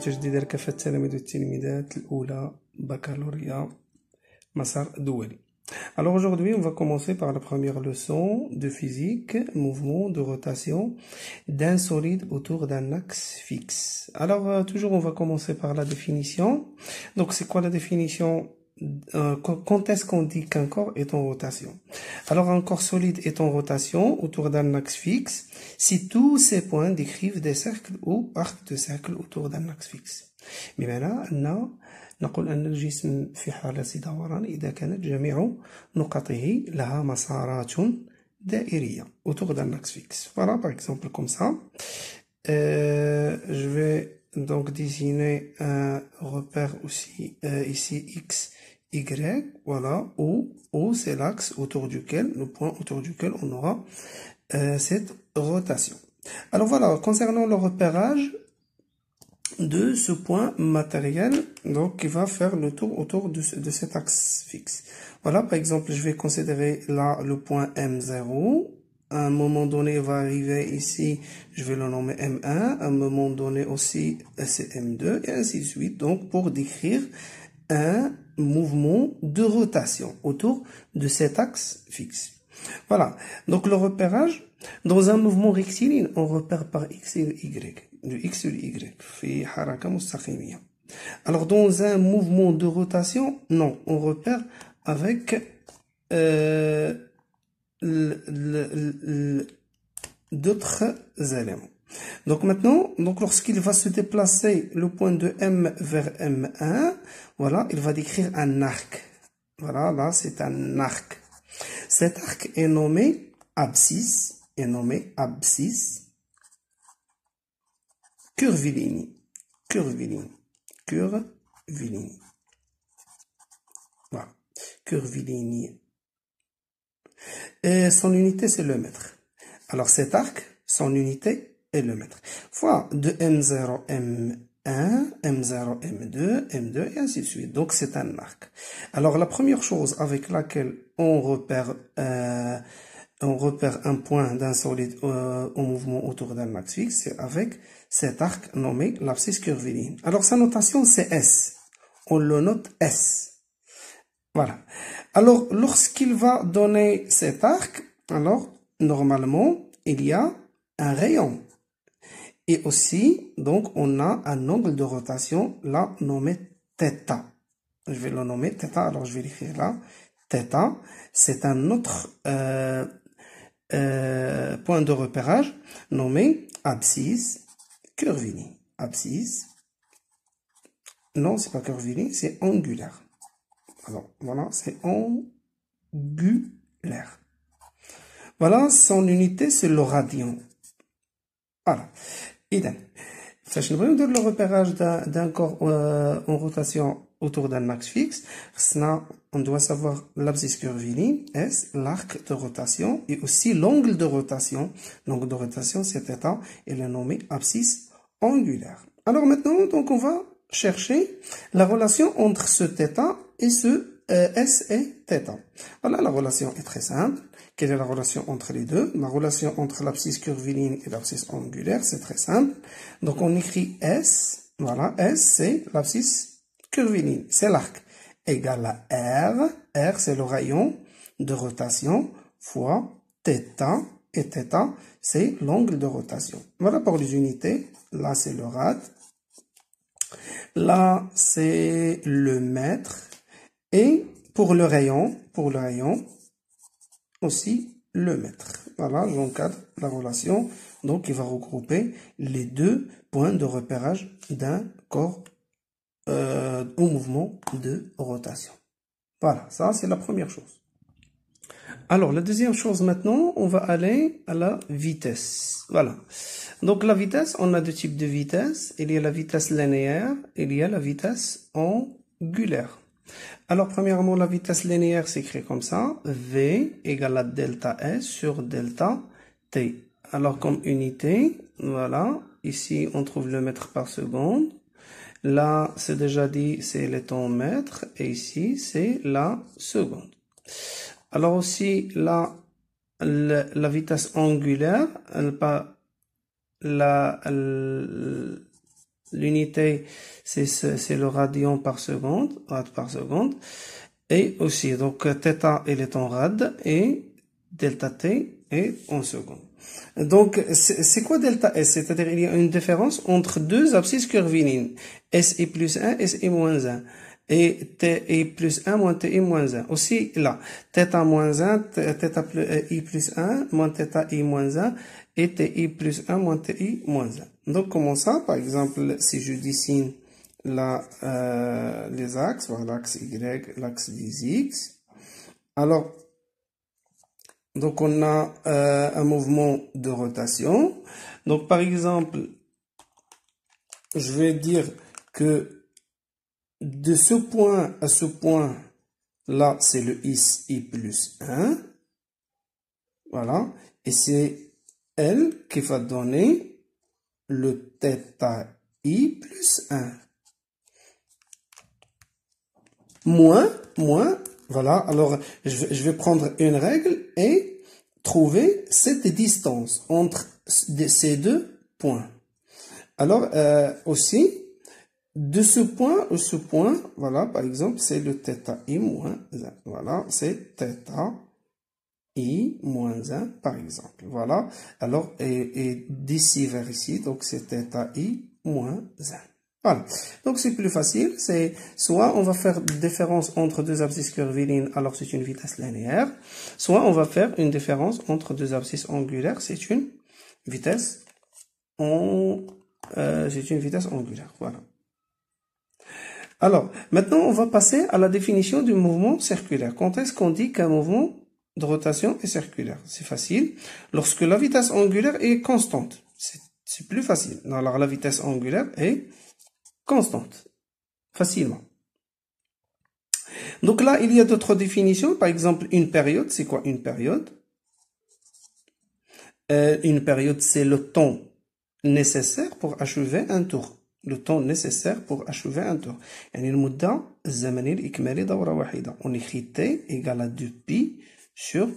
تجديد الكافة التلاميذ والتلميذات الأولى بكالوريا مسار دولي. Alors aujourd'hui, on va commencer par la première leçon de physique, mouvement de rotation d'un solide autour d'un axe fixe. Alors toujours, on va commencer par la définition. Donc c'est quoi la définition? Quand est-ce qu'on dit qu'un corps est en rotation? Alors un corps solide est en rotation autour d'un axe fixe si tous ces points décrivent des cercles ou arcs de cercle autour d'un axe fixe. بمعنى أن نقول أن الجسم في حالة دوران إذا كانت جميع نقطه لها مسارات دائرية autour d'un axe fixe. Voilà par exemple comme ça. Je vais donc dessiner un repère aussi ici x, y, voilà, où c'est l'axe autour duquel, le point autour duquel on aura cette rotation. Alors voilà, concernant le repérage de ce point matériel, donc qui va faire le tour autour de cet axe fixe. Voilà, par exemple, je vais considérer là le point M0. À un moment donné, il va arriver ici, je vais le nommer M1. À un moment donné aussi, c'est M2, et ainsi de suite. Donc, pour décrire un mouvement de rotation autour de cet axe fixe. Voilà. Donc, le repérage, dans un mouvement rectiligne, on repère par X et Y. De X et Y. في حركة مستقيمية. Alors, dans un mouvement de rotation, non, on repère avec d'autres éléments. Donc maintenant, lorsqu'il va se déplacer le point de M vers M1, voilà, il va décrire un arc. Voilà, là c'est un arc. Cet arc est nommé abscisse, curviligne. Voilà, curviligne. Et son unité, c'est le mètre. Alors, cet arc, son unité est le mètre. Fois de M0, M1, M0, M2, M2, et ainsi de suite. Donc, c'est un arc. Alors, la première chose avec laquelle on repère un point d'un solide en mouvement autour d'un axe fixe, c'est avec cet arc nommé l'abscisse curviligne. Alors, sa notation, c'est S. On le note S. Voilà. Alors, lorsqu'il va donner cet arc, alors, normalement, il y a un rayon. Et aussi, donc, on a un angle de rotation, là, nommé θ. Je vais le nommer θ, alors je vais l'écrire là. θ, c'est un autre point de repérage nommé abscisse curviligne. Abscisse, non, c'est pas curviligne, c'est angulaire. Alors, voilà, c'est angulaire. Voilà, son unité, c'est le radian. Voilà. إذن فاش نبغيو ندير le repérage d'un corps en rotation autour d'un axe fixe, on doit savoir l'abscisse curviligne, S, l'arc de rotation, et aussi l'angle de rotation. L'angle de rotation, c'est θ, et le nommé abscisse angulaire. Alors maintenant, donc, on va chercher la relation entre ce θ et ce S et θ. Voilà, la relation est très simple. Quelle est la relation entre les deux? La relation entre l'abscisse curviligne et l'abscisse angulaire, c'est très simple. Donc on écrit S, voilà, S c'est l'abscisse curviligne, c'est l'arc, égale à R, R c'est le rayon de rotation, fois θ, et θ c'est l'angle de rotation. Voilà pour les unités, là c'est le rad, là c'est le mètre, et pour le rayon aussi le mètre. Voilà, j'encadre la relation. Donc, il va regrouper les deux points de repérage d'un corps au mouvement de rotation. Voilà, ça c'est la première chose. Alors, la deuxième chose maintenant, on va aller à la vitesse. Voilà. Donc, la vitesse, on a deux types de vitesse. Il y a la vitesse linéaire, il y a la vitesse angulaire. Alors, premièrement, la vitesse linéaire s'écrit comme ça. V égale à delta S sur delta T. Alors, comme unité, voilà. Ici, on trouve le mètre par seconde. Là, c'est déjà dit, c'est le temps mètre. Et ici, c'est la seconde. Alors aussi, là, la vitesse angulaire, L'unité, c'est le radian par seconde, rad par seconde. Et aussi, donc, θ, elle est en rad et delta t est en seconde. Donc, c'est quoi delta S? C'est-à-dire, il y a une différence entre deux abscisses curvilines. SI plus 1, SI moins 1. Et TI plus 1 moins TI moins 1. Aussi, là, θ moins 1, θ plus I plus 1, moins θ I moins 1, et TI plus 1 moins TI moins 1. Donc, comment ça? Par exemple, si je dessine les axes, voilà, l'axe Y, l'axe des X. Alors, donc on a un mouvement de rotation. Donc, par exemple, je vais dire que de ce point à ce point, là, c'est le I plus 1. Voilà. Et c'est elle qui va donner le θ I plus 1. Moins, voilà. Alors, je vais prendre une règle et trouver cette distance entre ces deux points. Alors, aussi, de ce point à ce point, voilà, par exemple, c'est le θ I moins 1. Voilà, c'est θ I moins 1, par exemple. Voilà. Alors, et d'ici vers ici, donc c'est θ I moins 1. Voilà. Donc, c'est plus facile. C'est soit on va faire différence entre deux abscisses curvilines, alors c'est une vitesse linéaire. Soit on va faire une différence entre deux abscisses angulaires, c'est une vitesse angulaire. Voilà. Alors, maintenant, on va passer à la définition du mouvement circulaire. Quand est-ce qu'on dit qu'un mouvement de rotation est circulaire? C'est facile. Lorsque la vitesse angulaire est constante. C'est plus facile. Alors, la vitesse angulaire est constante. Facilement. Donc là, il y a d'autres définitions. Par exemple, une période. C'est quoi une période? Une période, c'est le temps nécessaire pour achever un tour. Le temps nécessaire pour achever un tour. يعني المدة الزمنية لإكمال دورة واحدة. On écrit T égale à 2pi sur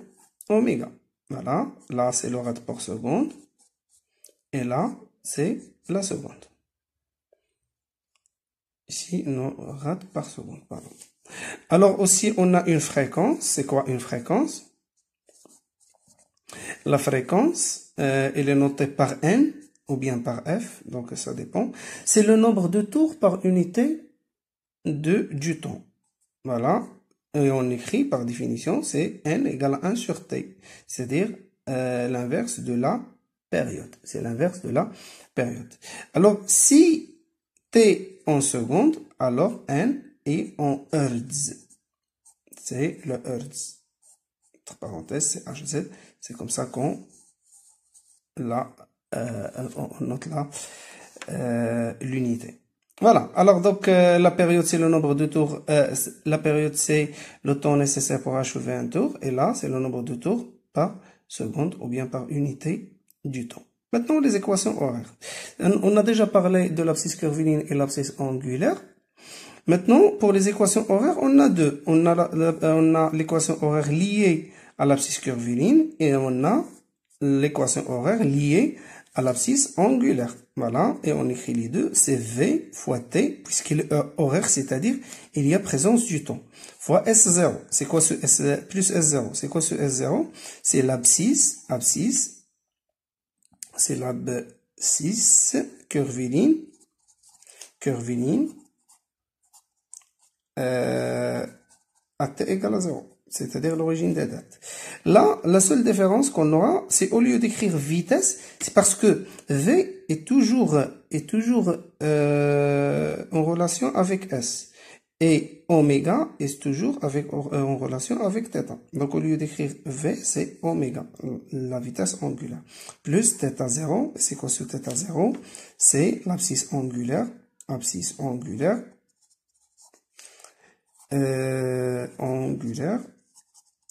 oméga. Voilà. Là, c'est le rad par seconde. Et là, c'est la seconde. Ici, non, rad par seconde, pardon. Alors aussi, on a une fréquence. C'est quoi une fréquence? La fréquence, elle est notée par N ou bien par F, donc ça dépend. C'est le nombre de tours par unité du temps. Voilà. Et on écrit par définition, c'est N égale à 1 sur T. C'est-à-dire l'inverse de la période. C'est l'inverse de la période. Alors, si T en seconde, alors N est en Hertz. C'est le Hertz. Entre parenthèses, c'est Hz. C'est comme ça qu'on note l'unité. Voilà. Alors, donc, la période, c'est le nombre de tours. La période, c'est le temps nécessaire pour achever un tour. Et là, c'est le nombre de tours par seconde ou bien par unité du temps. Maintenant, les équations horaires. On a déjà parlé de l'abscisse curviline et l'abscisse angulaire. Maintenant, pour les équations horaires, on a deux. On a l'équation horaire liée à l'abscisse curviline et on a l'équation horaire liée à l'abscisse angulaire. Voilà, et on écrit les deux, c'est V fois T, puisqu'il est horaire, c'est-à-dire il y a présence du temps, fois S0. C'est quoi ce S, plus S0? C'est quoi ce S0? C'est l'abscisse, c'est l'abscisse curviline, à T égale à 0. C'est-à-dire l'origine des dates. Là, la seule différence qu'on aura, c'est au lieu d'écrire vitesse, c'est parce que V est toujours en relation avec S. Et oméga est toujours en relation avec θ. Donc, au lieu d'écrire V, c'est oméga, la vitesse angulaire. Plus θ0, c'est quoi ce θ0? C'est l'abscisse angulaire,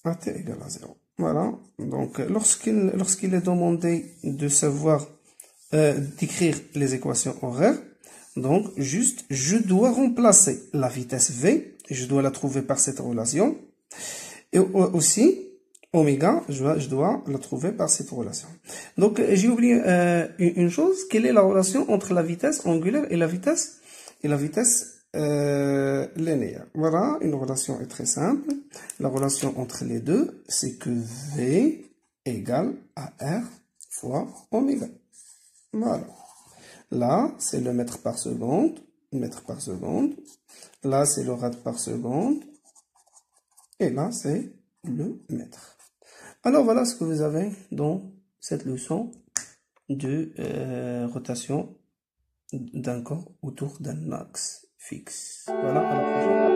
à t égale à 0. Voilà. Donc, lorsqu'il est demandé de savoir d'écrire les équations horaires, donc juste je dois remplacer la vitesse V, et je dois la trouver par cette relation. Et aussi, oméga, je dois la trouver par cette relation. Donc, j'ai oublié une chose. Quelle est la relation entre la vitesse angulaire et la vitesse linéaire? Voilà, une relation est très simple. La relation entre les deux, c'est que V égale à R fois oméga. Voilà. Là, c'est le mètre par seconde. Là, c'est le rad par seconde. Et là, c'est le mètre. Alors, voilà ce que vous avez dans cette leçon de rotation d'un corps autour d'un axe fixe. Voilà, à la prochaine.